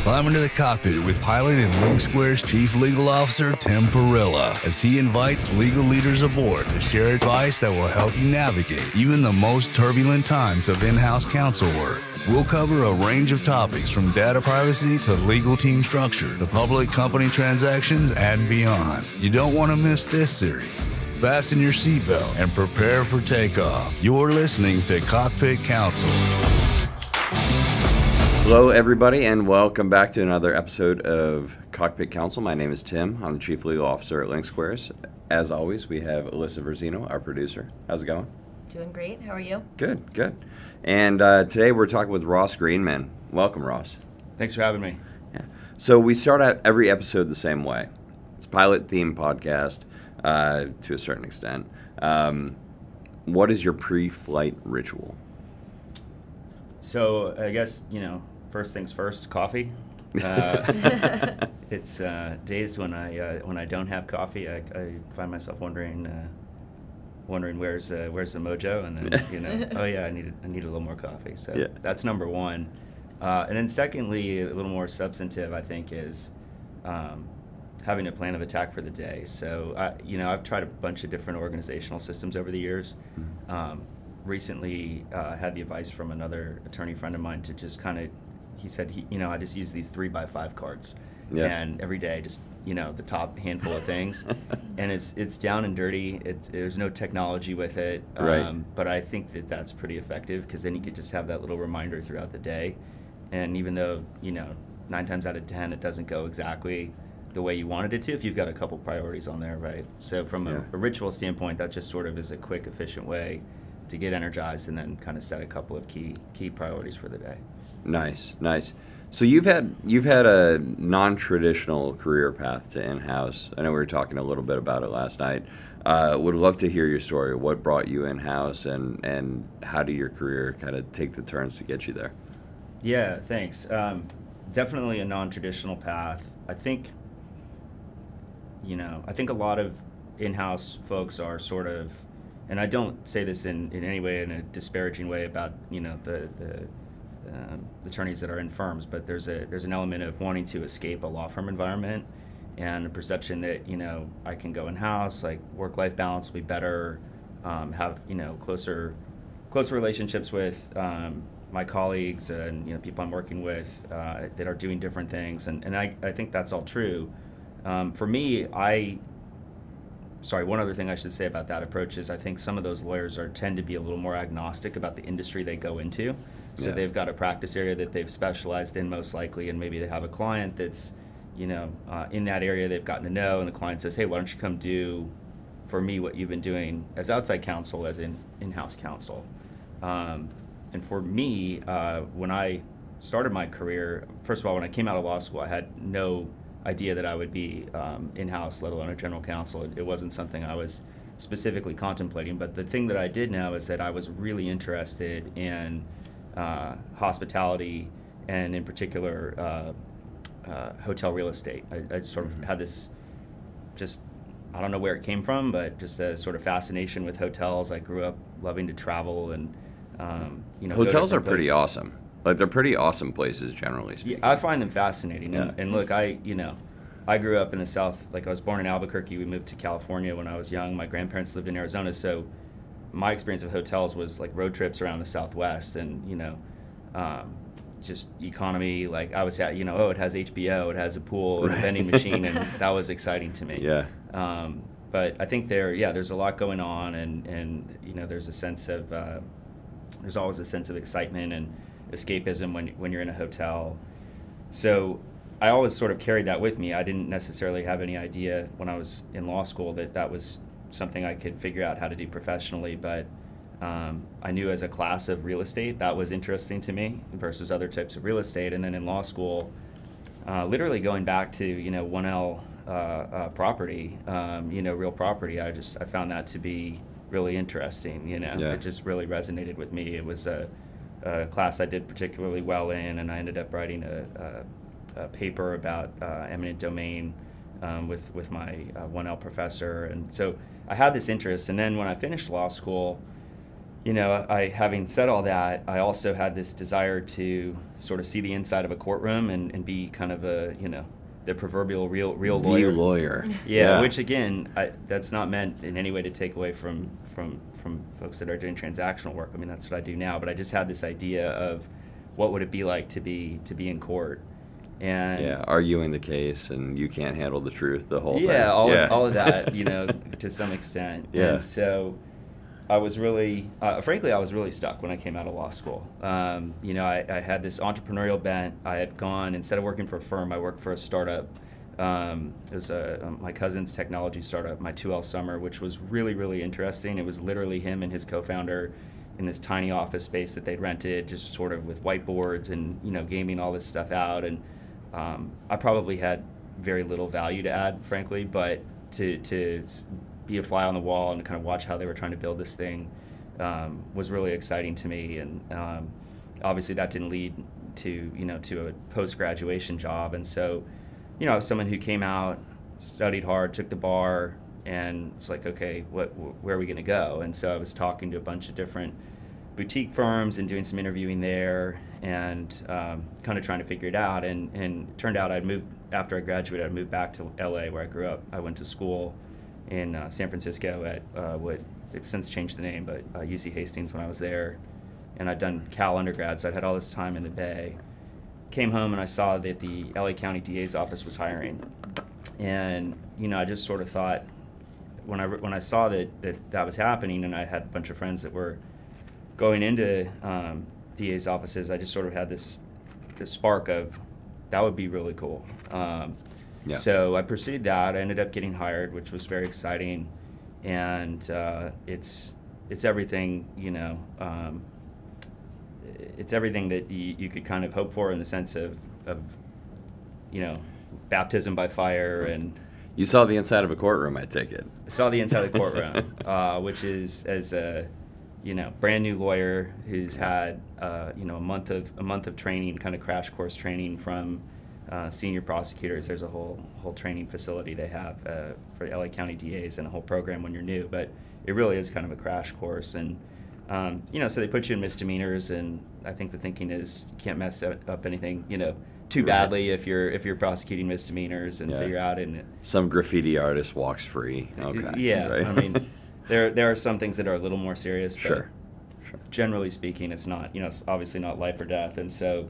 Climb into the cockpit with pilot and Link Square's Chief Legal Officer, Tim Perilla, as he invites legal leaders aboard to share advice that will help you navigate even the most turbulent times of in-house counsel work. We'll cover a range of topics from data privacy to legal team structure to public company transactions and beyond. You don't want to miss this series. Fasten your seatbelt and prepare for takeoff. You're listening to Cockpit Counsel. Hello, everybody, and welcome back to another episode of Cockpit Counsel. My name is Tim. I'm the Chief Legal Officer at Link Squares. As always, we have Alyssa Verzino, our producer. How's it going? Doing great. How are you? Good, good. And today we're talking with Ross Greenman. Welcome, Ross. Thanks for having me. Yeah. So we start out every episode the same way. It's a pilot-themed podcast to a certain extent. What is your pre-flight ritual? So I guess, first things first, coffee. It's days when I don't have coffee, I find myself wondering where's the mojo, and then oh yeah, I need a little more coffee. So yeah. That's number one, and then secondly, a little more substantive, I think, is having a plan of attack for the day. So I've tried a bunch of different organizational systems over the years. Recently had the advice from another attorney friend of mine to just he said, I just use these 3x5 cards. Yeah. And every day, just, the top handful of things. And it's down and dirty. There's no technology with it. Right. But I think that's pretty effective, because then you could just have that little reminder throughout the day. And even though, 9 times out of 10, it doesn't go exactly the way you wanted it to, if you've got a couple priorities on there, right? So from a ritual standpoint, that just sort of is a quick, efficient way to get energized and then kind of set a couple of key priorities for the day. Nice. So you've had a non-traditional career path to in-house. I know we were talking a little bit about it last night. Would love to hear your story. What brought you in-house, and how did your career kind of take the turns to get you there? Yeah, thanks. Definitely a non-traditional path. I think a lot of in-house folks are sort of, and I don't say this in any way in a disparaging way about the attorneys that are in firms, but there's an element of wanting to escape a law firm environment, and a perception that I can go in house, like work-life balance will be better, have closer relationships with my colleagues and people I'm working with that are doing different things, and I think that's all true. For me, one other thing I should say about that approach is I think some of those lawyers tend to be a little more agnostic about the industry they go into. So they've got a practice area that they've specialized in most likely, and maybe they have a client that's, in that area they've gotten to know, and the client says, hey, why don't you come do for me what you've been doing as outside counsel as in-house counsel. And for me, when I started my career, first of all, when I came out of law school, I had no idea that I would be in-house, let alone a general counsel. It wasn't something I was specifically contemplating, but the thing that I did know is that I was really interested in hospitality, and in particular hotel real estate. I sort of had this, just, I don't know where it came from, but just a sort of fascination with hotels. I grew up loving to travel, and hotels are pretty awesome. Like, they're pretty awesome places, generally speaking. Yeah, I find them fascinating. Yeah. And look, I grew up in the South. Like, I was born in Albuquerque. We moved to California when I was young. My grandparents lived in Arizona, so my experience of hotels was like road trips around the Southwest, and just economy. Like, I was at, it has HBO, it has a pool, and a vending machine, and that was exciting to me. Yeah. But I think there's a lot going on, and there's a sense of there's always a sense of excitement and escapism when you're in a hotel. So I always sort of carried that with me. I didn't necessarily have any idea when I was in law school that was something I could figure out how to do professionally, but I knew as a class of real estate that was interesting to me versus other types of real estate. And then in law school, literally going back to 1L property, real property, I found that to be really interesting. It just really resonated with me. It was a class I did particularly well in, and I ended up writing a paper about eminent domain with my 1L professor. And so I had this interest, and then when I finished law school, Having said all that, I also had this desire to sort of see the inside of a courtroom and be kind of the proverbial real lawyer. The lawyer. Yeah, which again, that's not meant in any way to take away from folks that are doing transactional work. I mean, that's what I do now. But I just had this idea of what would it be like to be in court, and arguing the case, and you can't handle the truth, the whole thing. All of that, to some extent. Yeah. And so I was really, frankly, I was really stuck when I came out of law school. I had this entrepreneurial bent. I had gone, instead of working for a firm, I worked for a startup. It was my cousin's technology startup, my 2L Summer, which was really, really interesting. It was literally him and his co-founder in this tiny office space that they'd rented, just sort of with whiteboards and, gaming all this stuff out. And I probably had very little value to add, frankly, but to be a fly on the wall and kind of watch how they were trying to build this thing was really exciting to me. And obviously that didn't lead to a post-graduation job. And so, I was someone who came out, studied hard, took the bar, and was like, okay, where are we going to go? And so I was talking to a bunch of different boutique firms and doing some interviewing there, and kind of trying to figure it out. And it turned out after I graduated, I'd moved back to LA where I grew up. I went to school in San Francisco at they've since changed the name, but UC Hastings when I was there. And I'd done Cal undergrad, so I'd had all this time in the Bay. Came home and I saw that the LA County DA's office was hiring. And, I just sort of thought, when I saw that was happening, and I had a bunch of friends that were going into DA's offices, I just sort of had this spark of, that would be really cool. So I pursued that. I ended up getting hired, which was very exciting. And it's everything, it's everything that you could kind of hope for in the sense of baptism by fire. And you saw the inside of a courtroom, I take it. I saw the inside of the courtroom, which is, as a brand new lawyer who's had a month of training, kind of crash course training from senior prosecutors. There's a whole training facility they have for LA County DAs, and a whole program when you're new. But it really is kind of a crash course. And so they put you in misdemeanors, and I think the thinking is you can't mess up anything, too badly if you're prosecuting misdemeanors, and so you're out in it. Some graffiti artist walks free. Okay. Yeah, right. I mean, there are some things that are a little more serious, but sure. Generally speaking, it's not, it's obviously not life or death, and so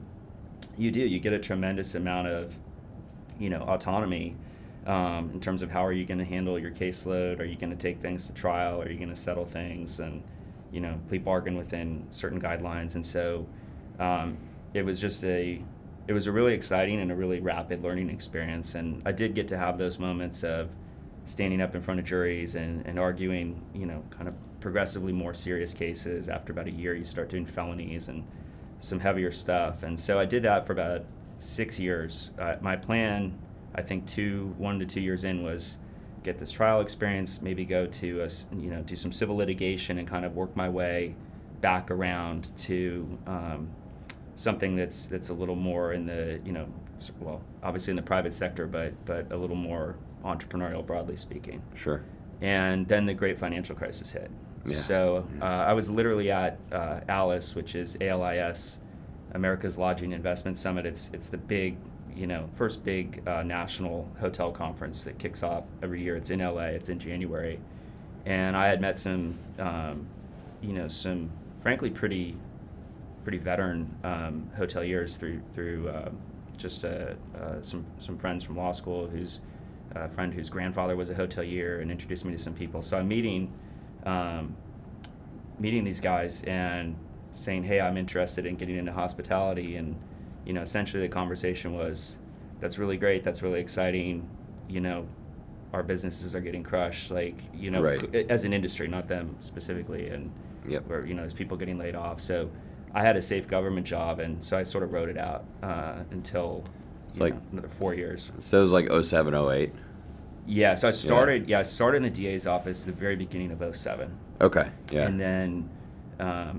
you get a tremendous amount of, autonomy in terms of how are you going to handle your caseload. Are you going to take things to trial? Are you going to settle things and plea bargain within certain guidelines? And so it was a really exciting and a really rapid learning experience. And I did get to have those moments of standing up in front of juries and arguing, kind of progressively more serious cases. After about a year, you start doing felonies and some heavier stuff. And so I did that for about 6 years. My plan, I think 1 to 2 years in, was get this trial experience, maybe go to do some civil litigation and kind of work my way back around to something that's a little more in the obviously in the private sector, but a little more entrepreneurial, broadly speaking. Sure. And then the great financial crisis hit. Yeah. So I was literally at ALIS, which is ALIS, America's Lodging Investment Summit. It's the big, first big national hotel conference that kicks off every year. It's in LA. It's in January, and I had met some, some frankly pretty veteran hoteliers through just some friends from law school. Who's a friend whose grandfather was a hotelier, and introduced me to some people. So I'm meeting these guys and saying, hey, I'm interested in getting into hospitality. And, essentially the conversation was, that's really great, that's really exciting, our businesses are getting crushed, like, right. As an industry, not them specifically, and yep. where, there's people getting laid off. So I had a safe government job, and so I sort of wrote it out until another 4 years. So it was like 07, 08? Yeah, so I started in the DA's office at the very beginning of 07. Okay, yeah. And then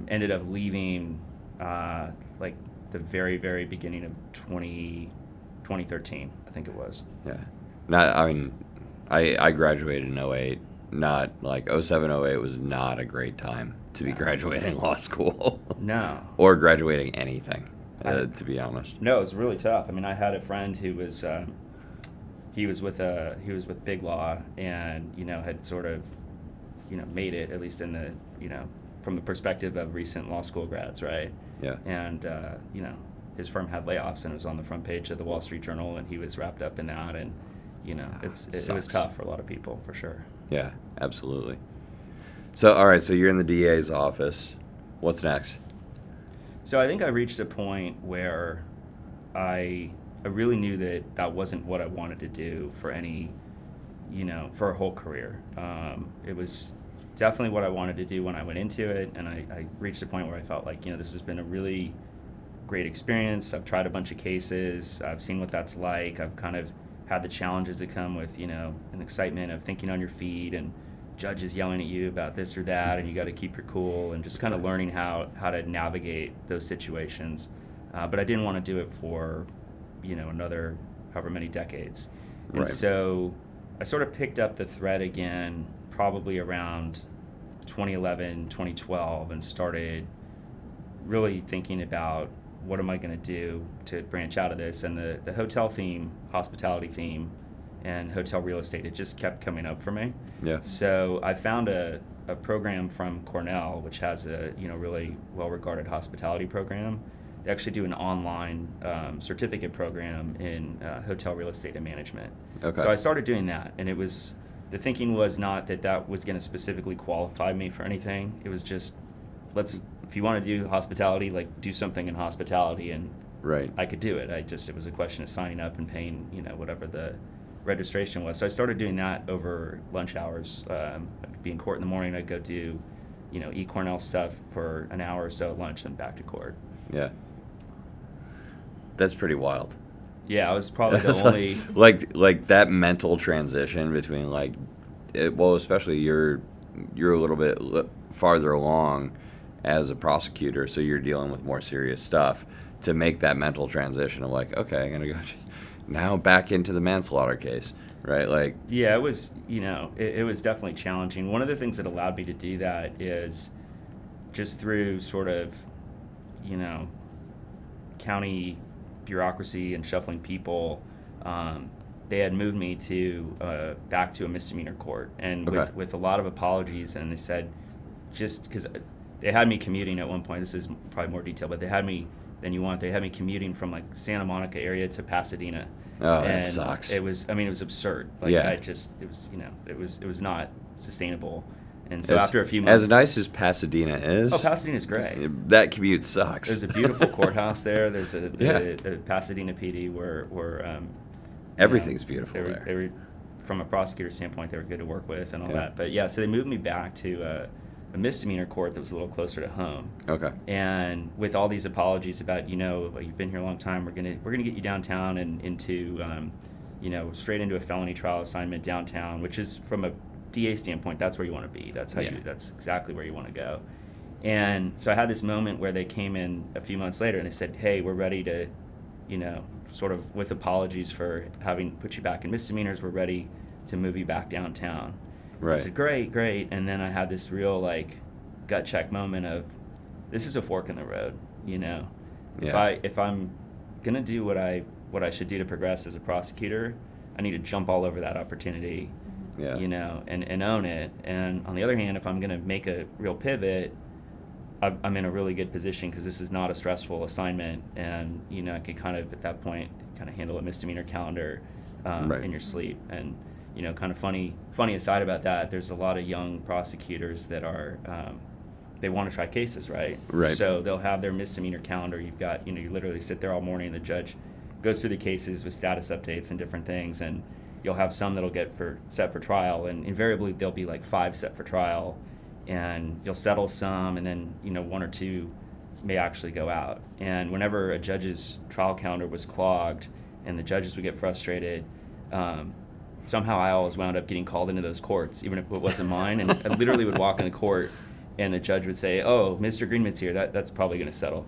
ended up leaving like the very, very beginning of 2013, I think it was. Yeah. I graduated in 08, not like 07, 08 was not a great time to be graduating law school. No. Or graduating anything, to be honest. No, it was really tough. I mean, I had a friend who was he was with Big Law, and had sort of made it, at least in the from the perspective of recent law school grads, right? Yeah. And his firm had layoffs, and it was on the front page of the Wall Street Journal, and he was wrapped up in that, and it was tough for a lot of people, for sure. Yeah, absolutely. So, all right, so you're in the DA's office. What's next? So I think I reached a point where I really knew that wasn't what I wanted to do for any, for a whole career. It was definitely what I wanted to do when I went into it, and I reached a point where I felt like, this has been a really great experience. I've tried a bunch of cases. I've seen what that's like. I've kind of had the challenges that come with, an excitement of thinking on your feet and judges yelling at you about this or that, and you got to keep your cool, and just kind of learning how to navigate those situations. But I didn't want to do it for, another however many decades. And Right. So I sort of picked up the thread again probably around 2011, 2012, and started really thinking about what am I going to do to branch out of this. And the hotel theme, hospitality theme, and hotel real estate, it just kept coming up for me. Yeah. So I found a program from Cornell, which has a really well-regarded hospitality program. They actually do an online certificate program in hotel real estate and management. Okay. So I started doing that, and the thinking was not that was going to specifically qualify me for anything. It was just, if you want to do hospitality, like do something in hospitality, and Right. I could do it. It was a question of signing up and paying, whatever the registration was. So I started doing that over lunch hours. I'd be in court in the morning. I'd go do, Cornell stuff for an hour or so at lunch, then back to court. Yeah. That's pretty wild. Yeah, I was probably the only. Like that mental transition between especially you're a little bit farther along as a prosecutor, so you're dealing with more serious stuff. To make that mental transition of like, okay, I'm gonna go now back into the manslaughter case, right? Like, yeah, it was it was definitely challenging. One of the things that allowed me to do that is just through sort of county bureaucracy and shuffling people. They had moved me to back to a misdemeanor court, and Okay. with a lot of apologies, and they said, just because they had me commuting at one point, this is probably more detail, but they had me commuting from like Santa Monica area to Pasadena. oh, that And sucks. it was absurd. Like, Yeah. it was not sustainable. And so after a few months, as nice as Pasadena is, Pasadena's great. that commute sucks. There's a beautiful courthouse there. There's Yeah. the Pasadena PD where Everything's beautiful they there. They were, from a prosecutor standpoint, they were good to work with and all Yeah. that. But yeah, so they moved me back to a misdemeanor court that was a little closer to home. Okay. And with all these apologies about, you've been here a long time, we're gonna get you downtown and into straight into a felony trial assignment downtown, which is, from a DA standpoint, that's where you want to be. That's that's exactly where you want to go. And so I had this moment where they came in a few months later and they said, hey, we're ready to, sort of with apologies for having put you back in misdemeanors, we're ready to move you back downtown. Right. I said, great. And then I had this real gut check moment of, this is a fork in the road, Yeah. If I'm gonna do what I should do to progress as a prosecutor, I need to jump all over that opportunity, Yeah. and own it. And on the other hand, if I'm gonna make a real pivot, I'm in a really good position because this is not a stressful assignment, and I can kind of at that point kind of handle a misdemeanor calendar Right. in your sleep. And kind of funny aside about that, there's a lot of young prosecutors that are they want to try cases, right? Right. So they'll have their misdemeanor calendar. You've got you literally sit there all morning, and the judge goes through the cases with status updates and different things, and you'll have some that'll get set for trial, and invariably there'll be like 5 set for trial, and you'll settle some, and then 1 or 2 may actually go out. And whenever a judge's trial calendar was clogged and the judges would get frustrated, somehow I always wound up getting called into those courts, even if it wasn't mine. And I literally would walk in the court, and the judge would say, "Oh, Mr. Greenman's here. That's probably going to settle."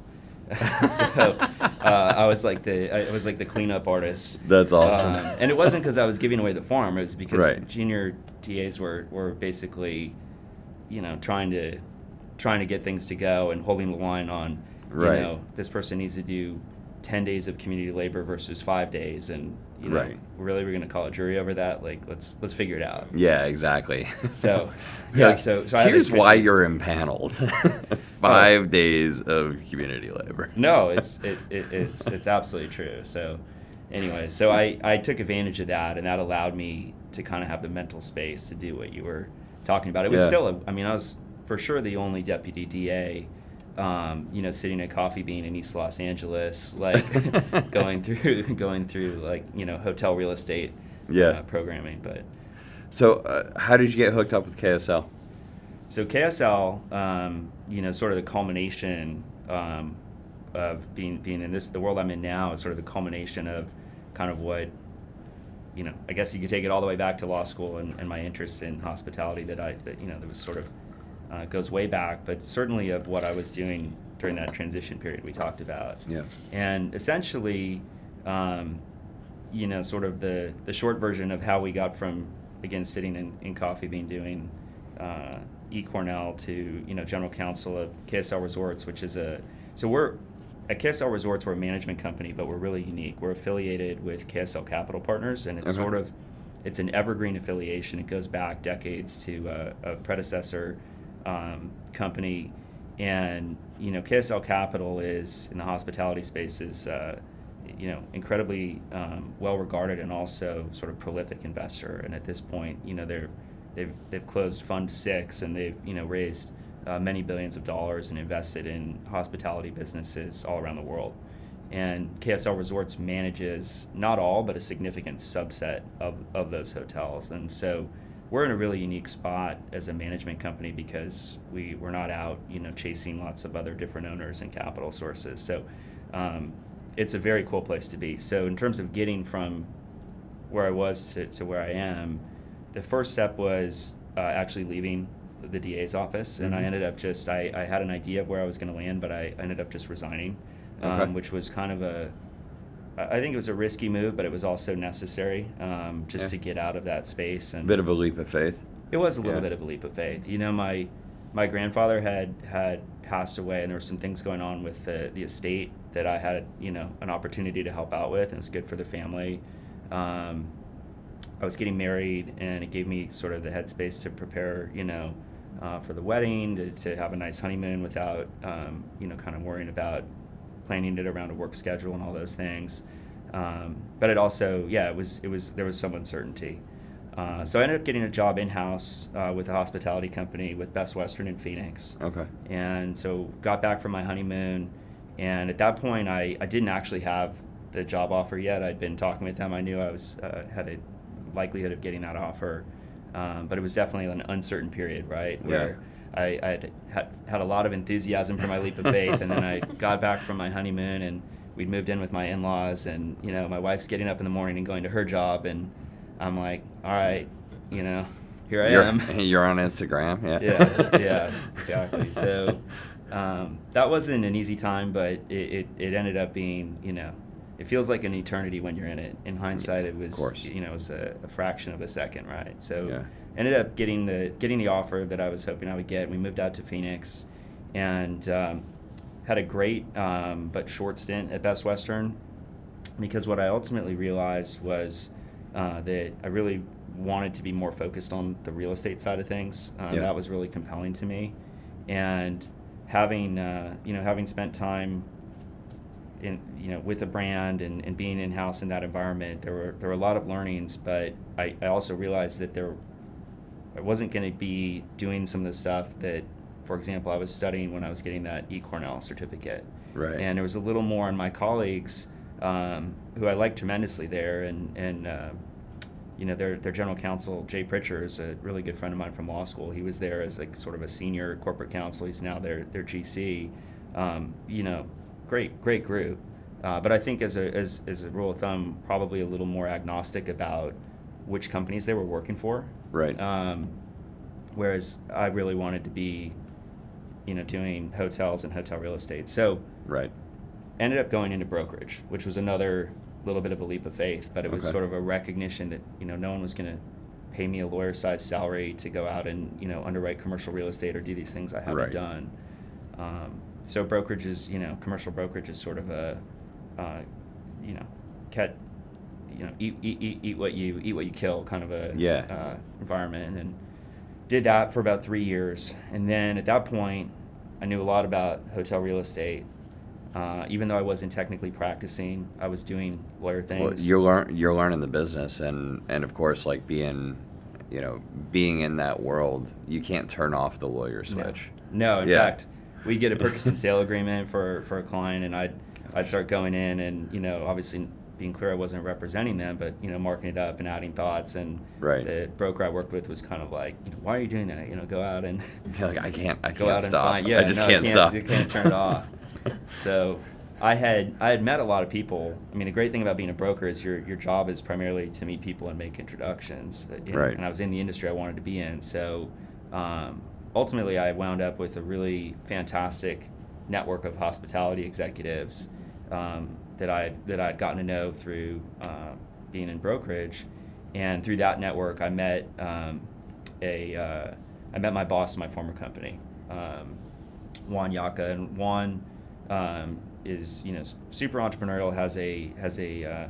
So I was like the cleanup artist. That's awesome. And it wasn't because I was giving away the farm. It was because Right. junior TAs were basically, trying to get things to go and holding the line on, Right. this person needs to do 10 days of community labor versus 5 days, and Right. really we're going to call a jury over that. Like, let's figure it out. Yeah, exactly. So yeah, Like, so I here's why basically- you're impaneled. 5 days of community labor. No, it's absolutely true. So anyway, so I took advantage of that, and that allowed me to kind of have the mental space to do what you were talking about. It was Yeah. still I was for sure the only deputy DA, sitting at Coffee Bean in East Los Angeles, like going through like, hotel real estate Yeah. programming. But So how did you get hooked up with KSL? so KSL, sort of the culmination of being in the world I'm in now is sort of the culmination of kind of what, I guess you could take it all the way back to law school and my interest in hospitality that was sort of goes way back, but certainly of what I was doing during that transition period we talked about. Yeah. And essentially, sort of the short version of how we got from, again, sitting in Coffee Bean doing eCornell to, general counsel of KSL Resorts, which is we're at KSL Resorts, we're a management company, but we're really unique. We're affiliated with KSL Capital Partners, and it's Okay. it's an evergreen affiliation. It goes back decades to a predecessor company, and KSL Capital is in the hospitality space is incredibly well regarded and also sort of prolific investor. And at this point, they've closed Fund 6, and they've raised many billions of dollars and invested in hospitality businesses all around the world. And KSL Resorts manages not all, but a significant subset of those hotels. And so we're in a really unique spot as a management company because we're not out, chasing lots of other different owners and capital sources. So it's a very cool place to be. So in terms of getting from where I was to where I am, the first step was actually leaving the DA's office, and I ended up I had an idea of where I was going to land, but I ended up just resigning, which was kind of I think it was a risky move, but it was also necessary to get out of that space. And Bit of a leap of faith. it was a little bit of a leap of faith. My grandfather had passed away, and there were some things going on with the estate that I had an opportunity to help out with, and it was good for the family. I was getting married, and it gave me sort of the headspace to prepare, for the wedding, to have a nice honeymoon without, kind of worrying about planning it around a work schedule and all those things. But it also, there was some uncertainty. So I ended up getting a job in-house with a hospitality company with Best Western in Phoenix. Okay. And so got back from my honeymoon, and at that point I didn't actually have the job offer yet. I'd been talking with them. I knew I was had a likelihood of getting that offer, but it was definitely an uncertain period, right? Where I had a lot of enthusiasm for my leap of faith, and then I got back from my honeymoon, and we'd moved in with my in-laws, and my wife's getting up in the morning and going to her job, and I'm like, all right, here I am. You're on Instagram, yeah. Yeah, exactly. So that wasn't an easy time, but it ended up being, it feels like an eternity when you're in it. In hindsight, it was, Of course. it was a fraction of a second, right? So Yeah. ended up getting the offer that I was hoping I would get. We moved out to Phoenix, and had a great but short stint at Best Western, because what I ultimately realized was that I really wanted to be more focused on the real estate side of things. That was really compelling to me, and having spent time with a brand and being in-house in that environment, there were a lot of learnings, but I also realized that I wasn't going to be doing some of the stuff that, for example, I was studying when I was getting that eCornell certificate. Right. And there was a little more in my colleagues who I liked tremendously there, and their general counsel, Jay Pritchard, is a really good friend of mine from law school. He was there as like sort of a senior corporate counsel. He's now their GC. Great group. But I think as a rule of thumb, probably a little more agnostic about which companies they were working for. Right. Whereas I really wanted to be, doing hotels and hotel real estate. So Right. ended up going into brokerage, which was another little bit of a leap of faith, but it was sort of a recognition that, no one was going to pay me a lawyer-sized salary to go out and, underwrite commercial real estate or do these things I haven't done. So brokerage is, commercial brokerage is sort of a, eat what you kill kind of a environment, and did that for about 3 years. And then at that point, I knew a lot about hotel real estate. Even though I wasn't technically practicing, I was doing lawyer things. Well, you're learning the business, and of course, like being in that world, you can't turn off the lawyer switch. No, in fact, we'd get a purchase and sale agreement for a client, and I'd start going in and, obviously being clear I wasn't representing them, but, marking it up and adding thoughts. And the broker I worked with was kind of like, why are you doing that? Go out and like, I can't go out stop. And find, I just can't stop. You can't turn it off. So I had met a lot of people. I mean, the great thing about being a broker is your job is primarily to meet people and make introductions. And I was in the industry I wanted to be in. So ultimately, I wound up with a really fantastic network of hospitality executives that I'd gotten to know through being in brokerage. And through that network, I met my boss in my former company, Juan Yaka, and Juan is super entrepreneurial, has a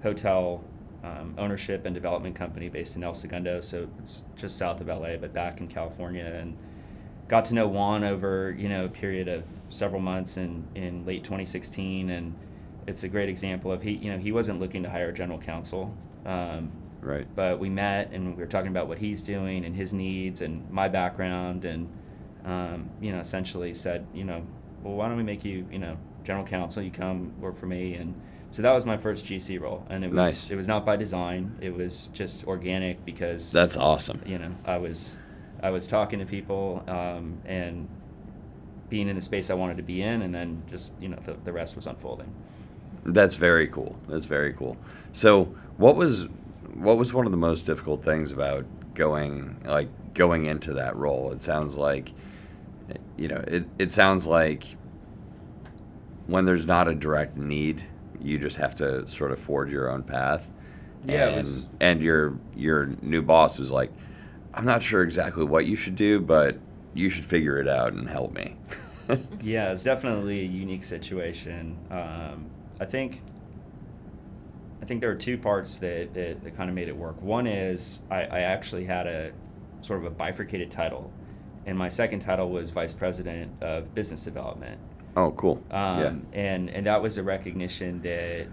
hotel ownership and development company based in El Segundo, so it's just south of LA but back in California, and got to know Juan over a period of several months in late 2016, and it's a great example of he wasn't looking to hire a general counsel, but we met and we were talking about what he's doing and his needs and my background, and essentially said, well, why don't we make you, general counsel, you come work for me. And so that was my first GC role, and it was not by design, it was just organic, because that's awesome. I was talking to people and being in the space I wanted to be in, and then just the rest was unfolding. That's very cool. So what was one of the most difficult things about going into that role? It sounds like it sounds like when there's not a direct need, you just have to sort of forge your own path. Yeah, and your new boss was like, I'm not sure exactly what you should do, but you should figure it out and help me. Yeah, it's definitely a unique situation. I think there are two parts that kind of made it work. One is I actually had a sort of a bifurcated title, and my second title was Vice President of Business Development. Oh, cool. And that was a recognition that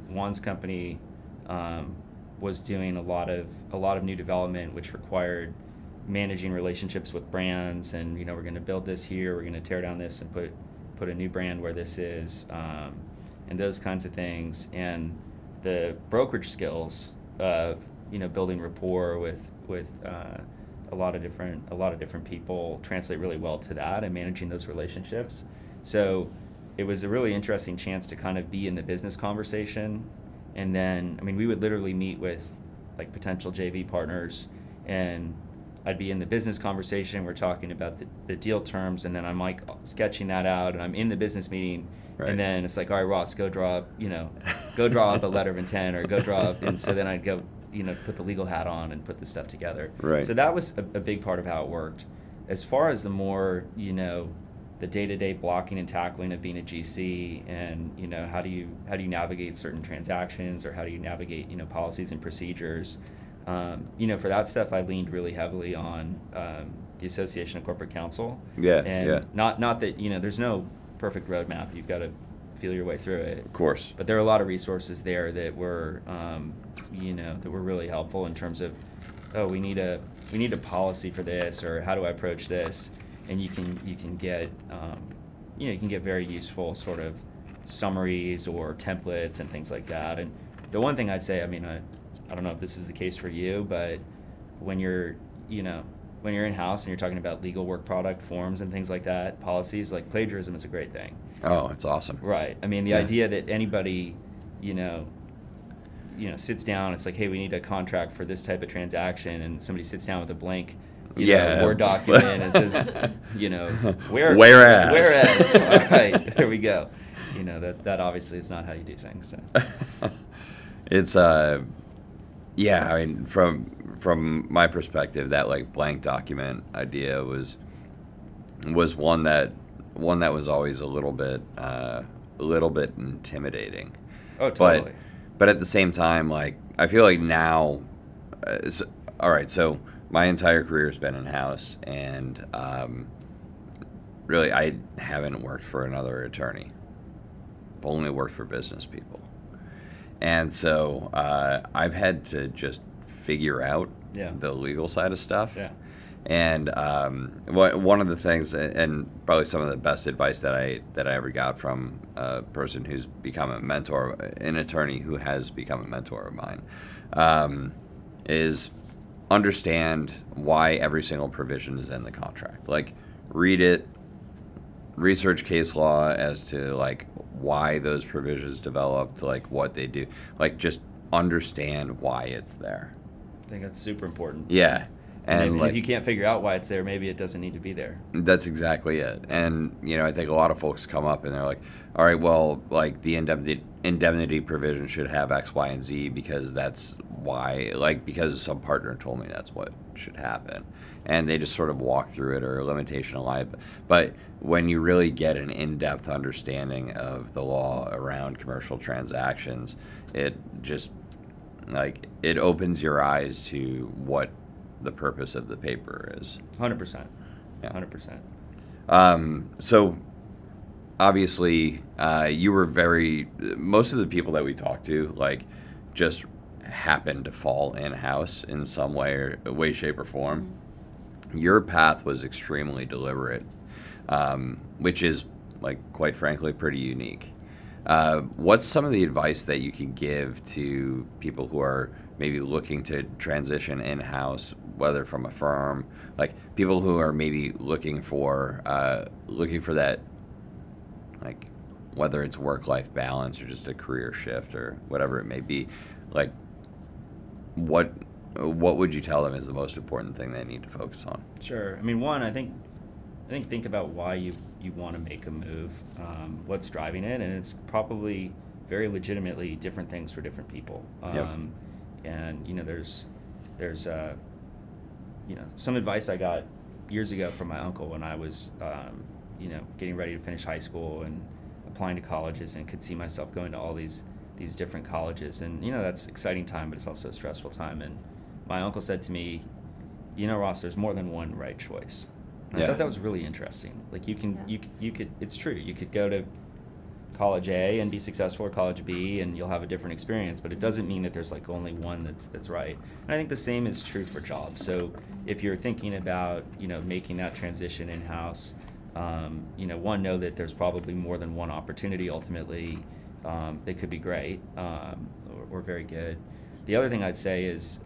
Juan's company was doing a lot of new development, which required managing relationships with brands, and we're going to build this here, we're going to tear down this and put a new brand where this is, and those kinds of things. And the brokerage skills of building rapport with a lot of different people translate really well to that, and managing those relationships. So it was a really interesting chance to kind of be in the business conversation. And then, we would literally meet with like potential JV partners, and I'd be in the business conversation, we're talking about the deal terms, and then I'm like sketching that out, and I'm in the business meeting, and then it's like, all right, Ross, go draw up a letter of intent, or go draw up, and so then I'd go, put the legal hat on and put the stuff together. Right. So that was a big part of how it worked. As far as the more, the day-to-day blocking and tackling of being a GC, and how do you navigate certain transactions, or how do you navigate policies and procedures, for that stuff I leaned really heavily on the Association of Corporate Counsel. Not that there's no perfect roadmap, you've got to feel your way through it, of course, but there are a lot of resources there that were that were really helpful in terms of, we need a policy for this, or how do I approach this. And you can get very useful sort of summaries or templates and things like that. And the one thing I'd say, I don't know if this is the case for you, but when you're in house and you're talking about legal work product forms and things like that, policies, like plagiarism is a great thing. Oh, it's awesome. Right. The idea that anybody sits down, it's like, hey, we need a contract for this type of transaction, and somebody sits down with a blank Word document and says, whereas. All right, there we go. that obviously is not how you do things. So. It's yeah, I mean, from my perspective, that like blank document idea was one that was always a little bit intimidating. Oh, totally. But at the same time, like I feel like now, all right, so my entire career has been in house, and really I haven't worked for another attorney. I've only worked for business people. And so I've had to just figure out the legal side of stuff. Yeah. And one of the things, and probably some of the best advice that I ever got from a person who's become a mentor, an attorney who has become a mentor of mine, is understand why every single provision is in the contract. Like, read it, research case law as to like why those provisions developed, like what they do, like just understand why it's there. I think that's super important. Yeah. And if you can't figure out why it's there, maybe it doesn't need to be there. That's exactly it. And, I think a lot of folks come up and they're like, all right, well, like the indemnity provision should have X, Y, and Z because that's why, like because some partner told me that's what should happen. And they just sort of walk through it, or a limitation of liability. But when you really get an in-depth understanding of the law around commercial transactions, it just, like, it opens your eyes to what the purpose of the paper is. 100%. Yeah. 100%. So obviously, you were most of the people that we talked to, like, just happened to fall in-house in some way, shape, or form. Your path was extremely deliberate, which is, like, quite frankly, pretty unique. What's some of the advice that you can give to people who are maybe looking to transition in-house, whether from a firm, like people who are maybe looking for that, like whether it's work-life balance or just a career shift or whatever it may be, like what would you tell them is the most important thing they need to focus on? Sure. I mean, one, I think about why you want to make a move, what's driving it, and it's probably very legitimately different things for different people. Yep. And there's some advice I got years ago from my uncle when I was getting ready to finish high school and applying to colleges, and could see myself going to all these different colleges, and that's exciting time, but it's also a stressful time. And my uncle said to me, Ross, there's more than one right choice. And I thought that was really interesting. Like you could, it's true. You could go to college A and be successful, or college B, and you'll have a different experience, but it doesn't mean that there's like only one that's right. And I think the same is true for jobs. So if you're thinking about, making that transition in-house, one, know that there's probably more than one opportunity ultimately that could be great or very good. The other thing I'd say is,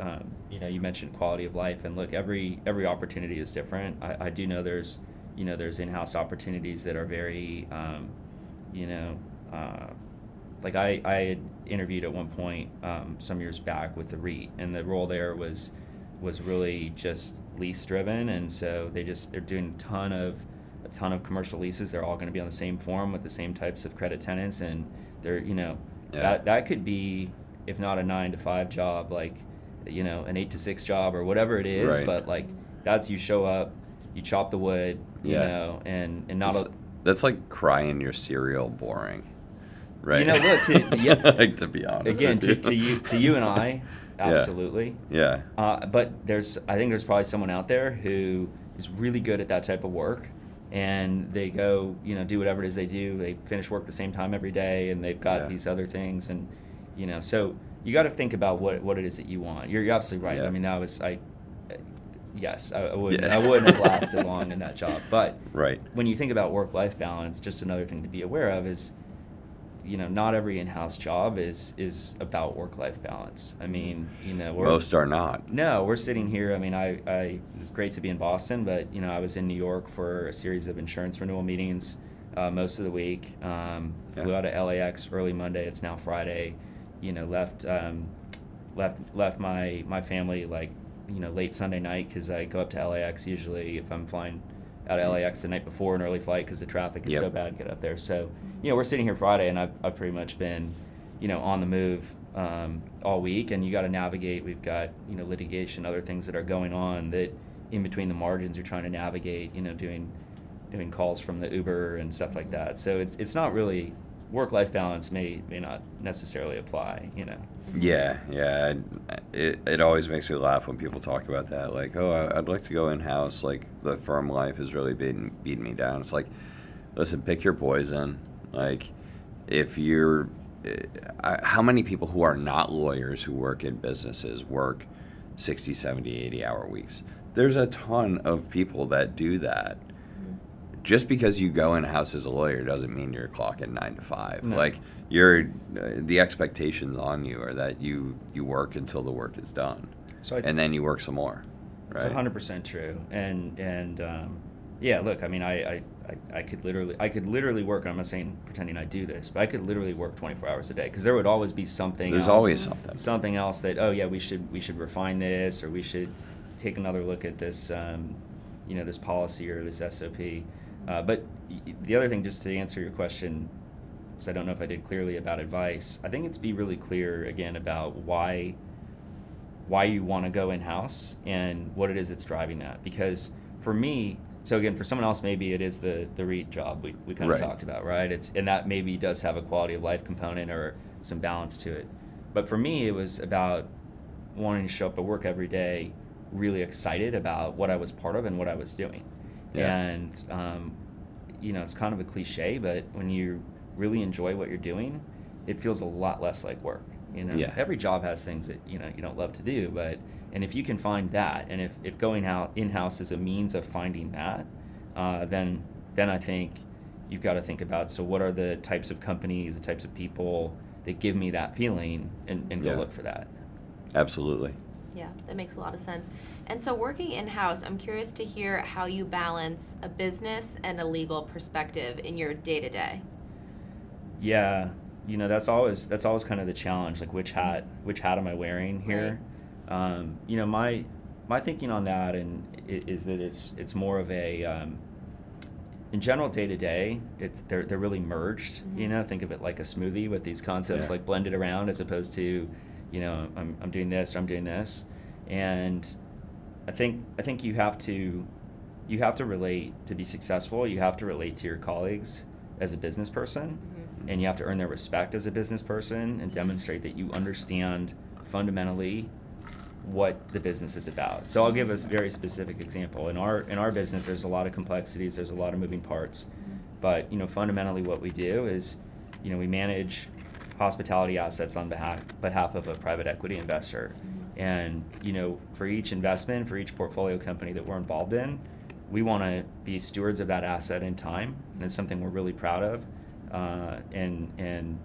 you mentioned quality of life, and look, every opportunity is different. I do know there's in-house opportunities that are very, like I had interviewed at one point some years back with the REIT, and the role there was really just lease driven, and so they're doing a ton of commercial leases. They're all going to be on the same form with the same types of credit tenants, and they're that could be, if not a 9-to-5 job, like an 8-to-6 job or whatever it is, right. But like that's, you show up, you chop the wood, and not that's like crying your cereal boring, right? Look, like, to be honest, again, to you and I, absolutely, yeah. But I think there's probably someone out there who is really good at that type of work, and they go, do whatever it is they do. They finish work the same time every day, and they've got these other things, and so you got to think about what it is that you want. You're absolutely right. Yeah. I mean, yes, I wouldn't have lasted long in that job. But right. When you think about work-life balance, just another thing to be aware of is, not every in-house job is about work-life balance. I mean, most are not. No, we're sitting here. I mean, it was great to be in Boston, but I was in New York for a series of insurance renewal meetings most of the week. Flew out of LAX early Monday. It's now Friday. Left my family like late Sunday night, because I go up to LAX usually if I'm flying out of LAX the night before an early flight because the traffic is Yep. so bad to get up there. So, we're sitting here Friday, and I've pretty much been, on the move all week, and you got to navigate. We've got, litigation, other things that are going on that in between the margins you're trying to navigate, doing calls from the Uber and stuff like that. So it's not really, work-life balance may not necessarily apply, Yeah. It always makes me laugh when people talk about that. Like, oh, I'd like to go in-house. Like, the firm life is really beating me down. It's like, listen, pick your poison. Like, if you're... how many people who are not lawyers who work in businesses work 60, 70, 80-hour weeks? There's a ton of people that do that. Just because you go in-house as a lawyer doesn't mean you're clocking 9 to 5. No. Like, the expectations on you are that you work until the work is done, and then you work some more. Right? It's 100% true. And yeah, look, I mean, I could literally work. I'm not saying pretending I do this, but I could literally work 24 hours a day because there would always be something. There's else, always something else that we should refine this, or we should take another look at this this policy or this SOP. But the other thing, just to answer your question, because I don't know if I did clearly about advice, I think it's be really clear again about why you want to go in-house and what it is that's driving that. Because for me, so again, for someone else, maybe it is the REIT job we kind of talked about, right? And that maybe does have a quality of life component or some balance to it. But for me, it was about wanting to show up at work every day really excited about what I was part of and what I was doing. Yeah. And, it's kind of a cliche, but when you really enjoy what you're doing, it feels a lot less like work. Yeah. Every job has things that, you don't love to do, and if you can find that, and if going out in-house is a means of finding that, then I think you've got to think about, so what are the types of companies, the types of people that give me that feeling, and go look for that. Absolutely. Yeah, that makes a lot of sense. And so working in-house, I'm curious to hear how you balance a business and a legal perspective in your day-to-day. Yeah, that's always kind of the challenge, like which hat am I wearing here? Right. My thinking on that is that it's more of a in general day-to-day, they're really merged. Mm-hmm. Think of it like a smoothie with these concepts like blended around, as opposed to I'm doing this or I'm doing this. And I think you have to relate to be successful. You have to relate to your colleagues as a business person, and you have to earn their respect as a business person and demonstrate that you understand fundamentally what the business is about. So I'll give a very specific example. In our business, there's a lot of complexities, there's a lot of moving parts, but fundamentally what we do is we manage hospitality assets on behalf of a private equity investor. And for each investment, for each portfolio company that we're involved in, we want to be stewards of that asset in time, and it's something we're really proud of, and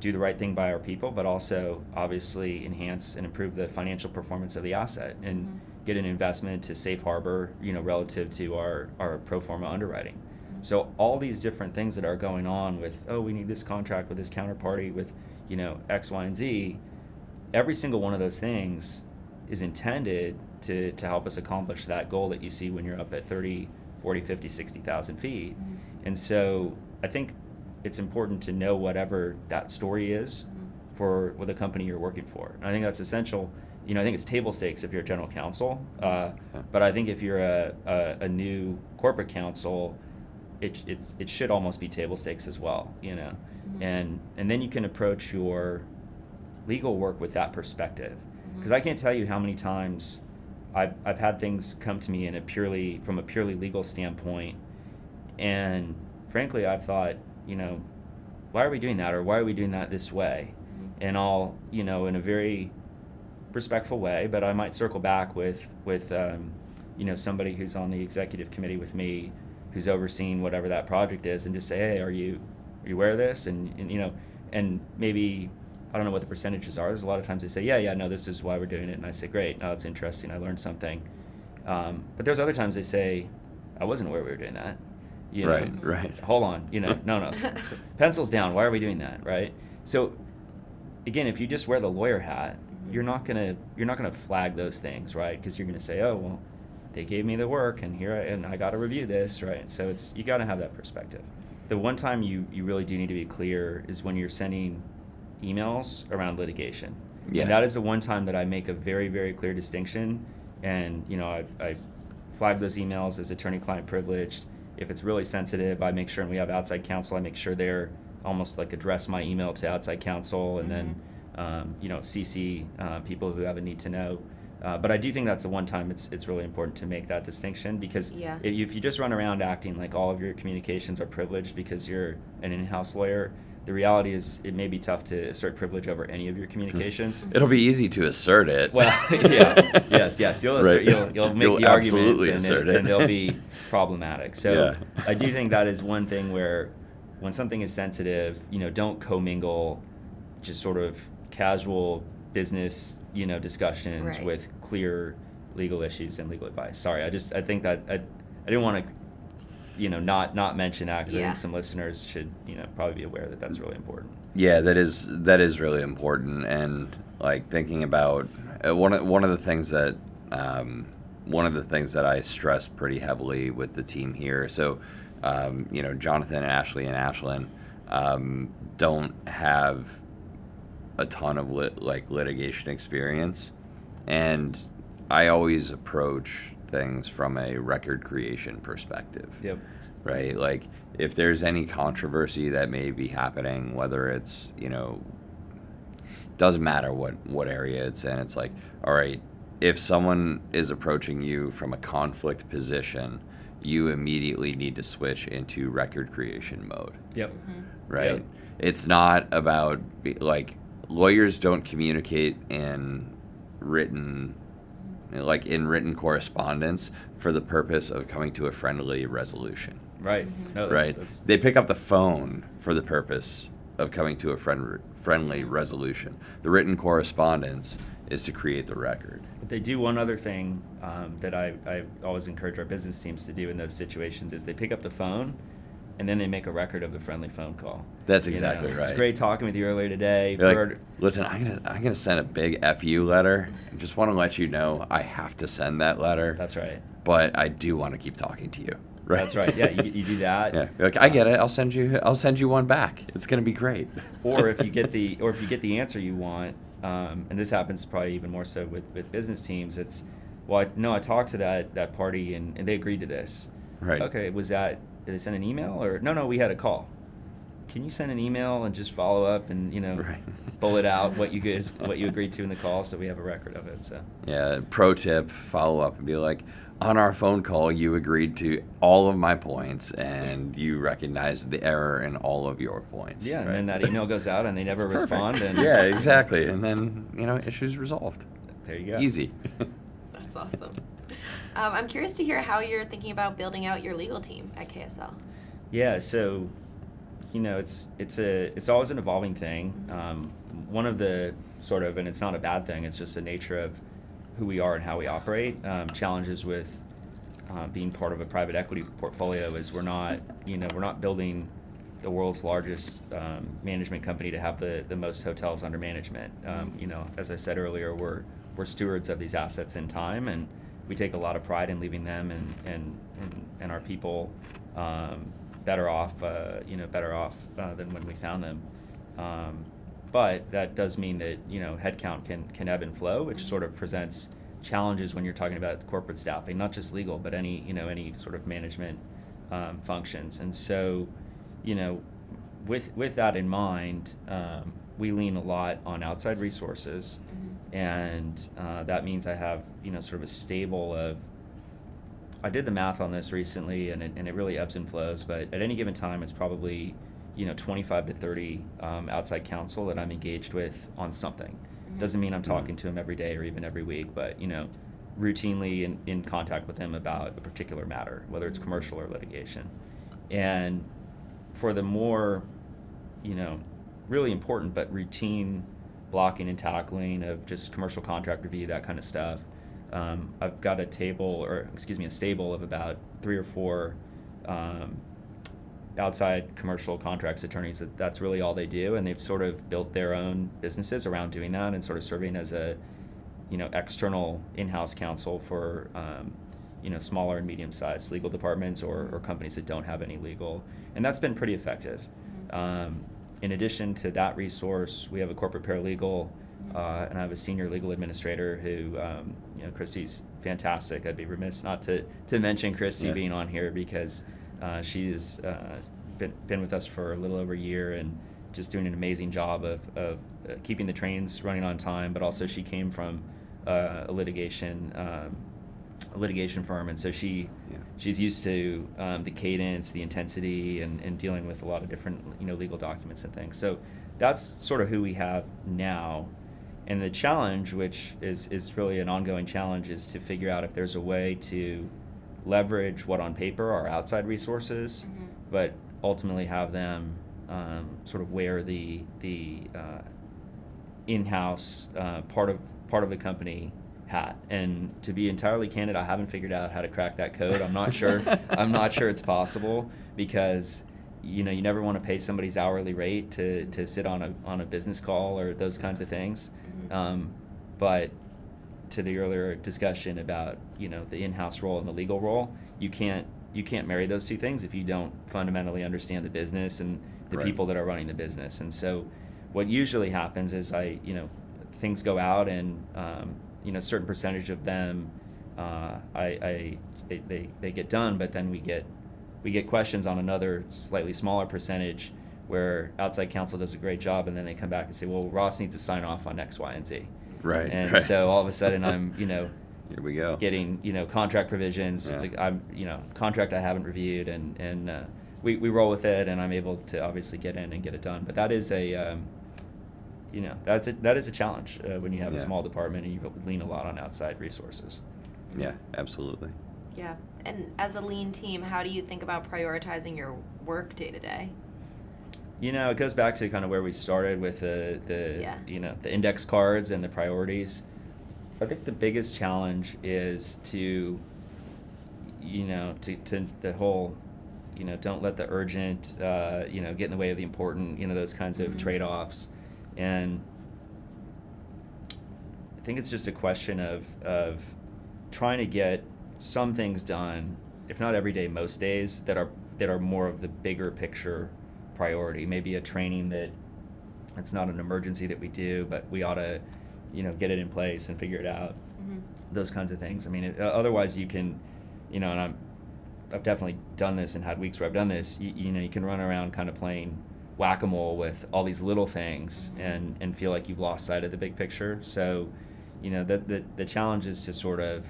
do the right thing by our people, but also obviously enhance and improve the financial performance of the asset and get an investment to safe harbor, relative to our pro forma underwriting. So all these different things that are going on with, we need this contract with this counterparty with, X, Y, and Z, every single one of those things is intended to help us accomplish that goal that you see when you're up at 30, 40, 50, 60,000 feet. And so I think it's important to know whatever that story is for the company you're working for. And I think that's essential. I think it's table stakes if you're a general counsel, but I think if you're a new corporate counsel, it should almost be table stakes as well, and then you can approach your legal work with that perspective. Because I can't tell you how many times I've had things come to me from a purely legal standpoint, and frankly I've thought, why are we doing that, or why are we doing that this way? And I'll, in a very respectful way, but I might circle back with somebody who's on the executive committee with me, who's overseeing whatever that project is, and just say, hey, are you aware of this? And maybe, I don't know what the percentages are. There's a lot of times they say, yeah, no, this is why we're doing it. And I say, great, no, it's interesting, I learned something. But there's other times they say, I wasn't aware we were doing that. Right. Hold on, no, pencils down, why are we doing that, right? So, again, if you just wear the lawyer hat, you're not gonna flag those things, right? Because you're gonna say, oh, well, they gave me the work, and I got to review this, right? So you got to have that perspective. The one time you really do need to be clear is when you're sending emails around litigation. Yeah. And that is the one time that I make a very, very clear distinction. And, I flag those emails as attorney-client privileged. If it's really sensitive, I make sure, and we have outside counsel, I make sure they're almost like address my email to outside counsel, and then, CC people who have a need to know. But I do think that's the one time it's really important to make that distinction, because if you just run around acting like all of your communications are privileged because you're an in-house lawyer, the reality is it may be tough to assert privilege over any of your communications. It'll be easy to assert it. Well, yeah, yes, you'll assert, you'll make the arguments, and they'll be problematic. So I do think that is one thing where, when something is sensitive, don't commingle just sort of casual business, discussions with clear legal issues and legal advice. Sorry, I think that I didn't want to, not mention that, because I think some listeners should, probably be aware that that's really important. Yeah, that is really important. And like thinking about one of the things that I stress pretty heavily with the team here. So, Jonathan and Ashley and Ashlyn don't have a ton of litigation experience, and I always approach things from a record creation perspective. Yep. Right? Like, if there's any controversy that may be happening, whether it's, doesn't matter what area it's in, it's like, all right, if someone is approaching you from a conflict position, you immediately need to switch into record creation mode. Yep. Right? Yep. It's not about, lawyers don't communicate in written correspondence for the purpose of coming to a friendly resolution. Right. No, right. They pick up the phone for the purpose of coming to a friendly resolution. The written correspondence is to create the record. But they do one other thing that I always encourage our business teams to do in those situations, is they pick up the phone and then they make a record of the friendly phone call. That's exactly right. It's great talking with you earlier today. Like, listen, I'm gonna send a big FU letter. I just want to let you know I have to send that letter. That's right. But I do want to keep talking to you. Right? That's right. Yeah, you do that. Yeah, like, I get it. I'll send you one back. It's gonna be great. Or if you get the answer you want, and this happens probably even more so with business teams, it's, I talked to that party and they agreed to this. Right. Okay, did they send an email, or no, we had a call. Can you send an email and just follow up and bullet out what you agreed to in the call, so we have a record of it? So yeah, pro tip: follow up and be like, on our phone call, you agreed to all of my points and you recognized the error in all of your points. Yeah, right? And then that email goes out and they never respond. And yeah, exactly. And then issues resolved. There you go. Easy. That's awesome. I'm curious to hear how you're thinking about building out your legal team at KSL. Yeah, so it's always an evolving thing. One of the and it's not a bad thing, it's just the nature of who we are and how we operate. Challenges with being part of a private equity portfolio is we're not building the world's largest management company to have the most hotels under management. As I said earlier, we're stewards of these assets in time, and we take a lot of pride in leaving them and our people better off than when we found them. But that does mean that headcount can ebb and flow, which sort of presents challenges when you're talking about corporate staffing, not just legal, but any sort of management functions. And so, with that in mind, we lean a lot on outside resources, and that means I have sort of a stable of. I did the math on this recently, and it really ebbs and flows. But at any given time, it's probably 25 to 30 outside counsel that I'm engaged with on something. Doesn't mean I'm talking to them every day or even every week, but routinely in contact with them about a particular matter, whether it's commercial or litigation. And for the more really important but routine blocking and tackling of just commercial contract review, that kind of stuff, I've got a stable of about 3 or 4 outside commercial contracts attorneys. That's really all they do, and they've sort of built their own businesses around doing that and sort of serving as a external in-house counsel for smaller and medium-sized legal departments or companies that don't have any legal, and that's been pretty effective. In addition to that resource, we have a corporate paralegal, and I have a senior legal administrator who, Christy's fantastic. I'd be remiss not to mention Christy being on here because she's been with us for a little over a year and just doing an amazing job of keeping the trains running on time, but also she came from a litigation firm, and so she's used to the cadence, the intensity, and dealing with a lot of different legal documents and things. So that's sort of who we have now. And the challenge, which is really an ongoing challenge, is to figure out if there's a way to leverage what on paper are outside resources, but ultimately have them sort of wear the in-house part of the company hat. And to be entirely candid, I haven't figured out how to crack that code. I'm not sure. I'm not sure it's possible because you never want to pay somebody's hourly rate to sit on a business call or those kinds of things. But to the earlier discussion about the in-house role and the legal role, you can't marry those two things if you don't fundamentally understand the business and the people that are running the business. And so what usually happens is things go out and a certain percentage of them they get done, but then we get questions on another slightly smaller percentage where outside counsel does a great job, and then they come back and say, well, Ross needs to sign off on X, Y, and Z. Right. And so all of a sudden I'm, here we go. Getting, contract provisions. It's like I'm, contract I haven't reviewed, and we roll with it, and I'm able to obviously get in and get it done. But that is a, that is a challenge when you have a small department and you lean a lot on outside resources. Yeah, absolutely. Yeah. And as a lean team, how do you think about prioritizing your work day to day? It goes back to kind of where we started with the index cards and the priorities. I think the biggest challenge is to the whole, don't let the urgent, get in the way of the important, those kinds of trade-offs. And I think it's just a question of trying to get some things done, if not every day, most days, that are more of the bigger picture priority. Maybe a training that it's not an emergency that we do, but we ought to, get it in place and figure it out. Those kinds of things. I mean, otherwise you can, and I've definitely done this and had weeks where I've done this. You can run around kind of playing whack-a-mole with all these little things and feel like you've lost sight of the big picture. So, the challenge is to sort of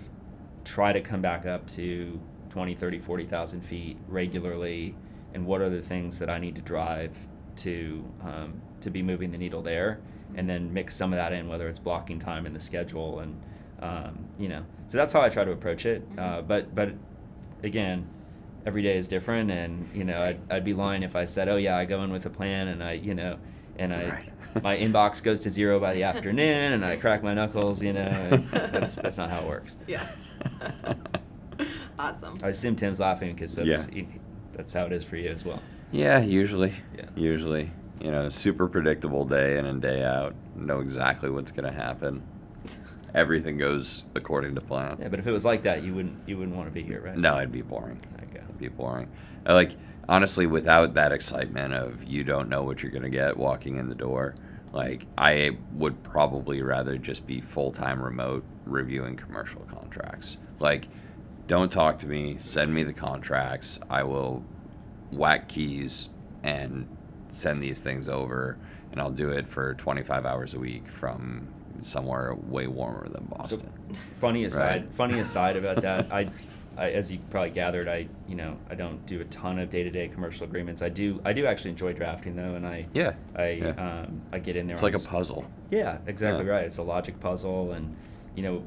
try to come back up to 20, 30, 40,000 feet regularly, and what are the things that I need to drive to be moving the needle there, and then mix some of that in, whether it's blocking time in the schedule, and so that's how I try to approach it. But again, every day is different, and I'd be lying if I said, oh yeah, I go in with a plan, and my inbox goes to 0 by the afternoon, and I crack my knuckles. That's not how it works. Yeah. Awesome. I assume Tim's laughing because that's how it is for you as well. Yeah, usually. Yeah. Usually. Super predictable day in and day out. Know exactly what's going to happen. Everything goes according to plan. Yeah, but if it was like that, you wouldn't want to be here, right? No, it'd be boring. Okay. It'd be boring. Honestly, without that excitement of you don't know what you're going to get walking in the door, I would probably rather just be full-time remote reviewing commercial contracts. Don't talk to me, send me the contracts. I will whack keys and send these things over, and I'll do it for 25 hours a week from somewhere way warmer than Boston. So, funny aside about that, I as you probably gathered, I don't do a ton of day-to-day commercial agreements. I do actually enjoy drafting though, and I get in there. It's like a puzzle. Yeah, exactly right. It's a logic puzzle, and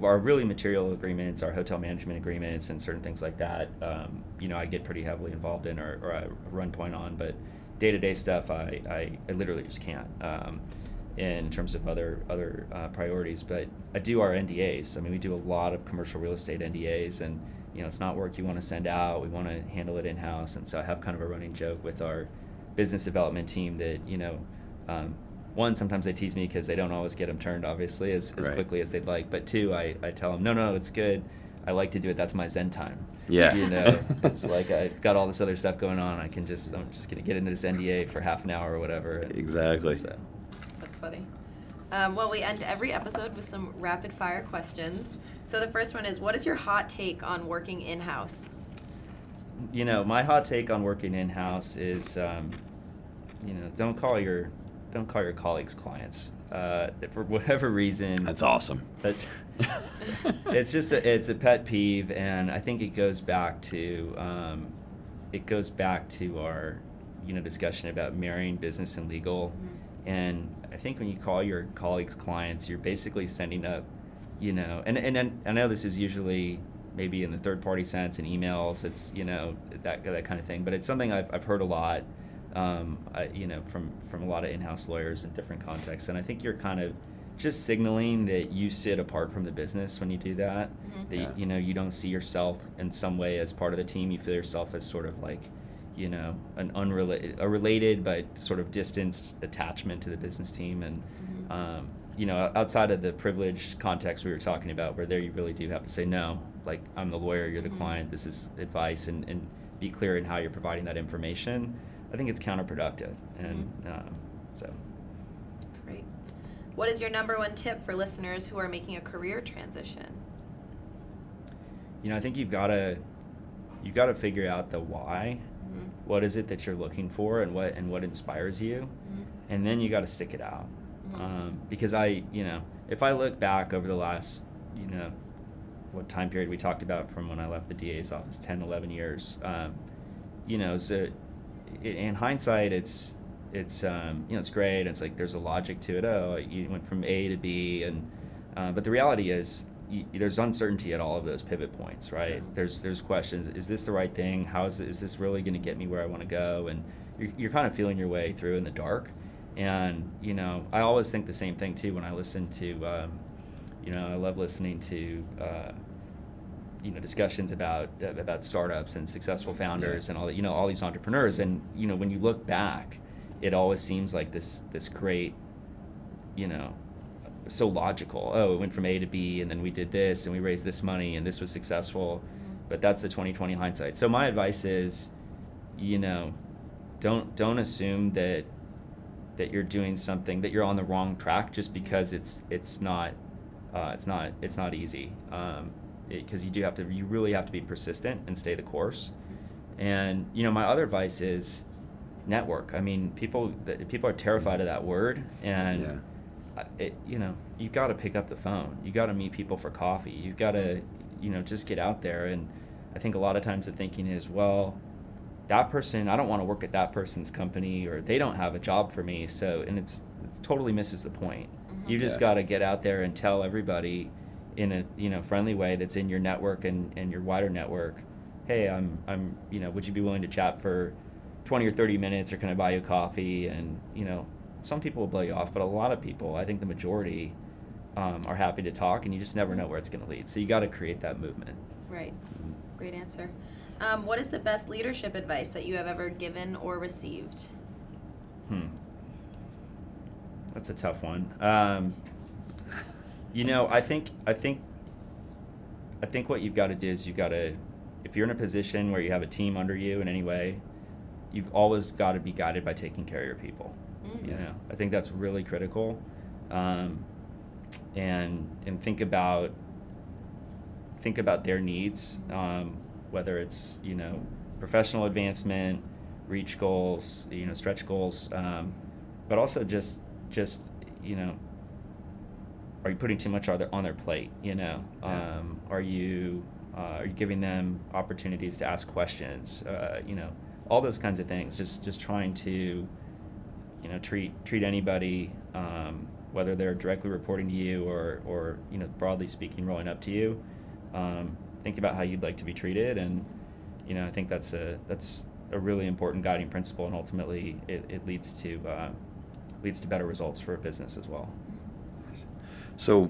our really material agreements, our hotel management agreements, and certain things like that. I get pretty heavily involved in, or I run point on, but day-to-day stuff, I literally just can't. In terms of other priorities, but I do our NDAs. I mean, we do a lot of commercial real estate NDAs, and it's not work you want to send out. We want to handle it in-house, and so I have kind of a running joke with our business development team that one, sometimes they tease me because they don't always get them turned, obviously, as quickly as they'd like. But two, I tell them, no, it's good. I like to do it. That's my Zen time. Yeah. You know, it's like I got all this other stuff going on. I'm just going to get into this NDA for half an hour or whatever. Exactly. So. That's funny. Well, we end every episode with some rapid fire questions. So the first one is, what is your hot take on working in-house? You know, my hot take on working in-house is, don't call your colleagues clients. For whatever reason. That's awesome. It's a pet peeve, and I think it goes back to our, discussion about marrying business and legal. Mm-hmm. And I think when you call your colleagues clients, you're basically sending up, and I know this is usually maybe in the third party sense in emails, it's, that kind of thing, but it's something I've heard a lot, from a lot of in-house lawyers in different contexts. And I think you're kind of just signaling that you sit apart from the business when you do that. Mm-hmm. That, you don't see yourself in some way as part of the team. You feel yourself as sort of like, a related but sort of distanced attachment to the business team. And, mm-hmm. Outside of the privileged context we were talking about, where there you really do have to say, no, like, I'm the lawyer, you're the mm-hmm. client, this is advice, and be clear in how you're providing that information. I think it's counterproductive. And mm-hmm. So. That's great. What is your number one tip for listeners who are making a career transition? I think you've got to figure out the why. Mm-hmm. What is it that you're looking for, and what inspires you, mm-hmm. and then you got to stick it out. Mm-hmm. Because if I look back over the last, what time period we talked about from when I left the DA's office, 10, 11 years, so in hindsight, it's great. It's like there's a logic to it. Oh, you went from A to B, but the reality is there's uncertainty at all of those pivot points, right? Yeah. There's questions. Is this the right thing? How is this really going to get me where I want to go? And you're kind of feeling your way through in the dark. And I always think the same thing too when I listen to, I love listening to. Discussions about startups and successful founders, yeah. and all these entrepreneurs, and when you look back, it always seems like this great, so logical. Oh, it went from A to B, and then we did this, and we raised this money, and this was successful. But that's the 2020 hindsight. So my advice is, don't assume that you're doing something, that you're on the wrong track just because it's not easy. Because you really have to be persistent and stay the course. And my other advice is network. I mean, people are terrified of that word, and you've got to pick up the phone. You got to meet people for coffee. You've got to just get out there. And I think a lot of times the thinking is, well, that person, I don't want to work at that person's company, or they don't have a job for me. So, and it totally misses the point. Mm-hmm. You just got to get out there and tell everybody in a friendly way that's in your network and your wider network, hey, I'm would you be willing to chat for 20 or 30 minutes, or can I buy you a coffee? And some people will blow you off, but a lot of people, I think the majority, are happy to talk, and you just never know where it's going to lead. So you got to create that movement. Right. Great answer. What is the best leadership advice that you have ever given or received? That's a tough one. I think what you've got to do is if you're in a position where you have a team under you in any way, you've always got to be guided by taking care of your people. Mm-hmm. I think that's really critical. And think about their needs, whether it's professional advancement, reach goals, stretch goals, but also just are you putting too much on their plate? Are you giving them opportunities to ask questions? All those kinds of things. Just trying to, treat anybody, whether they're directly reporting to you or broadly speaking, rolling up to you. Think about how you'd like to be treated, and I think that's a really important guiding principle, and ultimately it leads to better results for a business as well. So,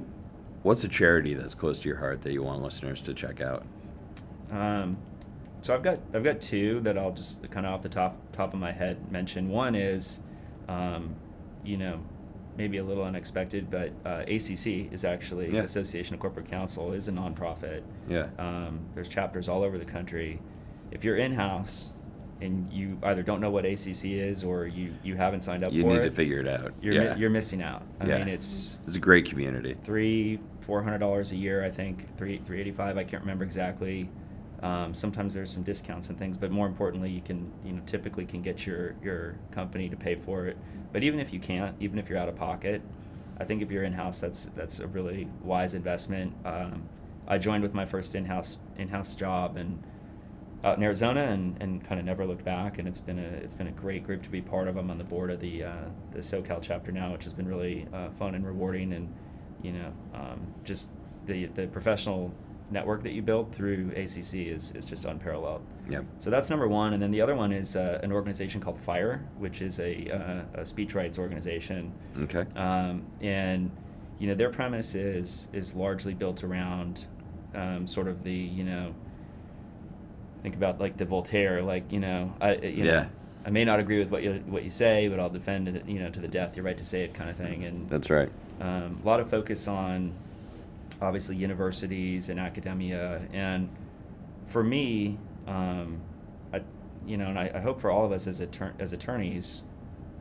what's a charity that's close to your heart that you want listeners to check out? So I've got two that I'll just kind of off the top of my head mention. One is, maybe a little unexpected, but ACC is actually Yeah. Association of Corporate Counsel is a nonprofit. Yeah. There's chapters all over the country. If you're in-house and you either don't know what ACC is or you haven't signed up You for need it, to figure it out. you're missing out. I Yeah. mean, it's a great community. $400 a year, I think, $385. I can't remember exactly. Sometimes there's some discounts and things, but more importantly, you can typically can get your company to pay for it. But even if you can't, even if you're out of pocket, I think if you're in-house, that's a really wise investment. I joined with my first in-house job and out in Arizona and kind of never looked back, and it's been a great group to be part of. I'm on the board of the SoCal chapter now, which has been really fun and rewarding, and just the professional network that you build through ACC is just unparalleled. Yeah. So that's number one, and then the other one is an organization called FIRE, which is a speech rights organization. Okay. And their premise is largely built around sort of the think about like the Voltaire, like I may not agree with what you say, but I'll defend it to the death. Your right to say it, kind of thing. And that's right. A lot of focus on obviously universities and academia, and for me, and I hope for all of us as attorneys,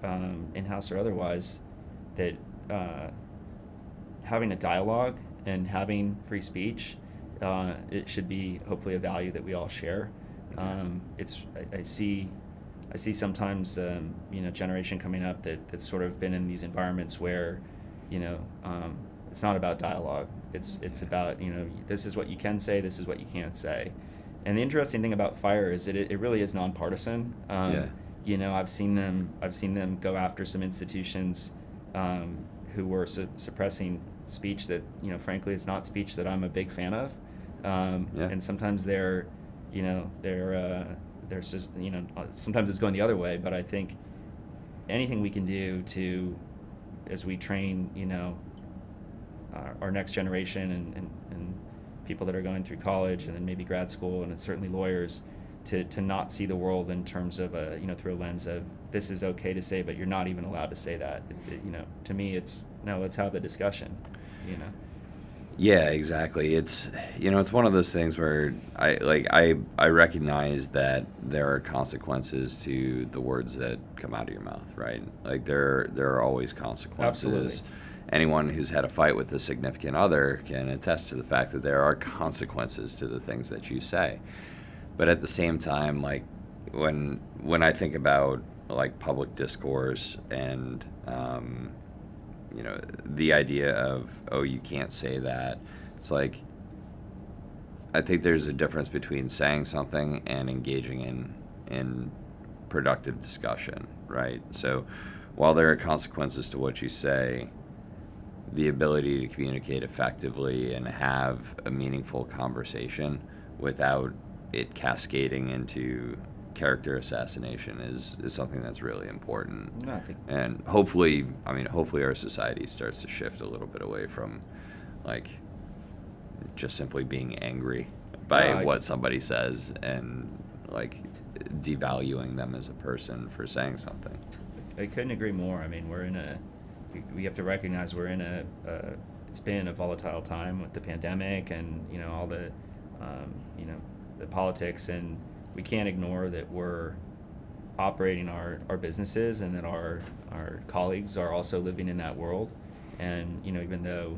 in-house or otherwise, that having a dialogue and having free speech, it should be hopefully a value that we all share. I see sometimes generation coming up that's sort of been in these environments where it's not about dialogue. It's about this is what you can say, this is what you can't say. And the interesting thing about FIRE is that it really is nonpartisan. I've seen them go after some institutions who were suppressing speech that frankly is not speech that I'm a big fan of. And sometimes they're just sometimes it's going the other way. But I think anything we can do to, as we train our next generation and people that are going through college and then maybe grad school and certainly lawyers, to not see the world in terms of through a lens of this is okay to say, but you're not even allowed to say that. To me, let's have the discussion. Yeah, exactly. It's it's one of those things where I recognize that there are consequences to the words that come out of your mouth, right? Like there are always consequences. Absolutely. Anyone who's had a fight with a significant other can attest to the fact that there are consequences to the things that you say. But at the same time, like when I think about like public discourse and the idea of, oh, you can't say that, it's like I think there's a difference between saying something and engaging in productive discussion, right? So while there are consequences to what you say, the ability to communicate effectively and have a meaningful conversation without it cascading into character assassination is something that's really important. I think, and hopefully our society starts to shift a little bit away from like just simply being angry by what somebody says and like devaluing them as a person for saying something. I couldn't agree more. I mean, we have to recognize we're in it's been a volatile time with the pandemic and all the the politics, and we can't ignore that we're operating our businesses and that our colleagues are also living in that world. And even though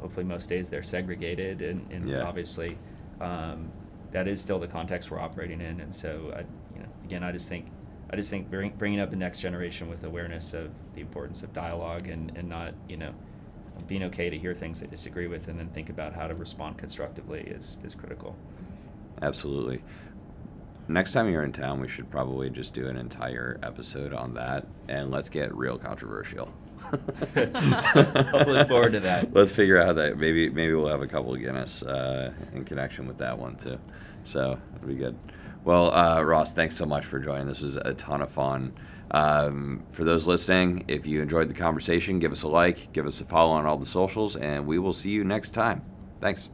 hopefully most days they're segregated and obviously that is still the context we're operating in. And so I just think bringing up the next generation with awareness of the importance of dialogue and not being okay to hear things they disagree with and then think about how to respond constructively is critical. Absolutely. Next time you're in town, we should probably just do an entire episode on that, and let's get real controversial. I'll look forward to that. Let's figure out that maybe we'll have a couple of Guinness in connection with that one too. So it'll be good. Well, Ross, thanks so much for joining. This was a ton of fun. For those listening, if you enjoyed the conversation, give us a like, give us a follow on all the socials, and we will see you next time. Thanks.